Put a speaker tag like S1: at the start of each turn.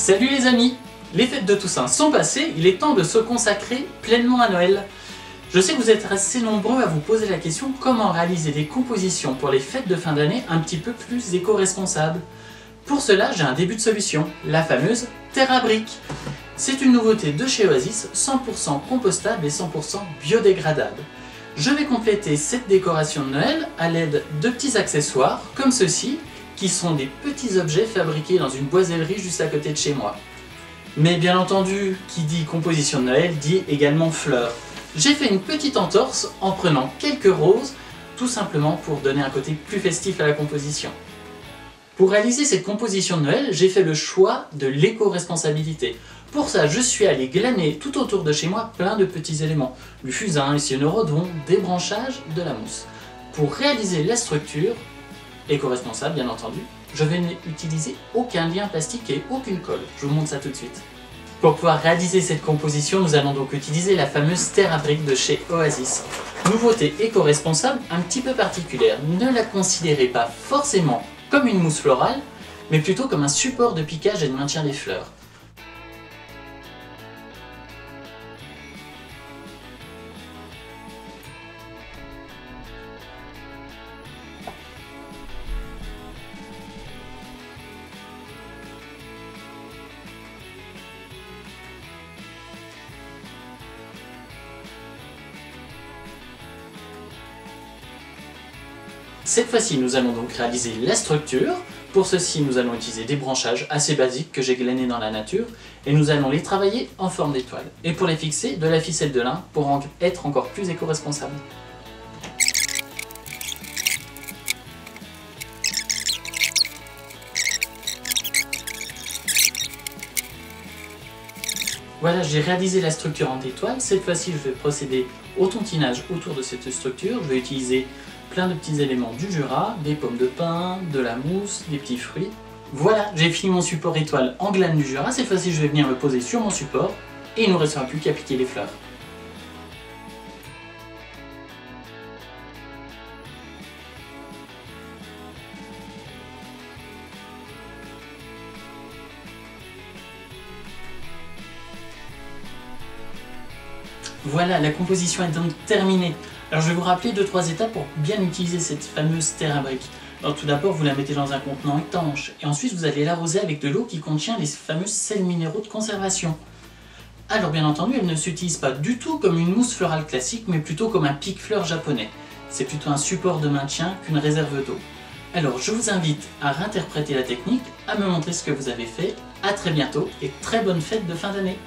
S1: Salut les amis! Les fêtes de Toussaint sont passées, il est temps de se consacrer pleinement à Noël. Je sais que vous êtes assez nombreux à vous poser la question comment réaliser des compositions pour les fêtes de fin d'année un petit peu plus éco-responsables. Pour cela, j'ai un début de solution, la fameuse terre à briques. C'est une nouveauté de chez Oasis, 100% compostable et 100% biodégradable. Je vais compléter cette décoration de Noël à l'aide de petits accessoires comme ceux-ci, qui sont des petits objets fabriqués dans une boisellerie juste à côté de chez moi. Mais bien entendu, qui dit composition de Noël dit également fleurs. J'ai fait une petite entorse en prenant quelques roses, tout simplement pour donner un côté plus festif à la composition. Pour réaliser cette composition de Noël, j'ai fait le choix de l'éco-responsabilité. Pour ça, je suis allé glaner tout autour de chez moi plein de petits éléments. Du fusain, les cyaneurodons, des branchages, de la mousse. Pour réaliser la structure, éco-responsable bien entendu, je vais n'utiliser aucun lien plastique et aucune colle. Je vous montre ça tout de suite. Pour pouvoir réaliser cette composition, nous allons donc utiliser la fameuse terre à briques de chez Oasis. Nouveauté éco-responsable un petit peu particulière. Ne la considérez pas forcément comme une mousse florale, mais plutôt comme un support de piquage et de maintien des fleurs. Cette fois-ci, nous allons donc réaliser la structure. Pour ceci, nous allons utiliser des branchages assez basiques que j'ai glanés dans la nature et nous allons les travailler en forme d'étoile. Et pour les fixer, de la ficelle de lin pour être encore plus éco-responsable. Voilà, j'ai réalisé la structure en étoile. Cette fois-ci, je vais procéder au tontinage autour de cette structure. Je vais utiliser plein de petits éléments du Jura, des pommes de pin, de la mousse, des petits fruits. Voilà, j'ai fini mon support étoile en glane du Jura. Cette fois-ci, je vais venir le poser sur mon support et il ne nous restera plus qu'à appliquer les fleurs. Voilà, la composition est donc terminée. Alors je vais vous rappeler 2-3 étapes pour bien utiliser cette fameuse terre à briques. Alors tout d'abord, vous la mettez dans un contenant étanche et ensuite vous allez l'arroser avec de l'eau qui contient les fameux sels minéraux de conservation. Alors bien entendu, elle ne s'utilise pas du tout comme une mousse florale classique, mais plutôt comme un pique-fleur japonais. C'est plutôt un support de maintien qu'une réserve d'eau. Alors je vous invite à réinterpréter la technique, à me montrer ce que vous avez fait. À très bientôt et très bonne fête de fin d'année.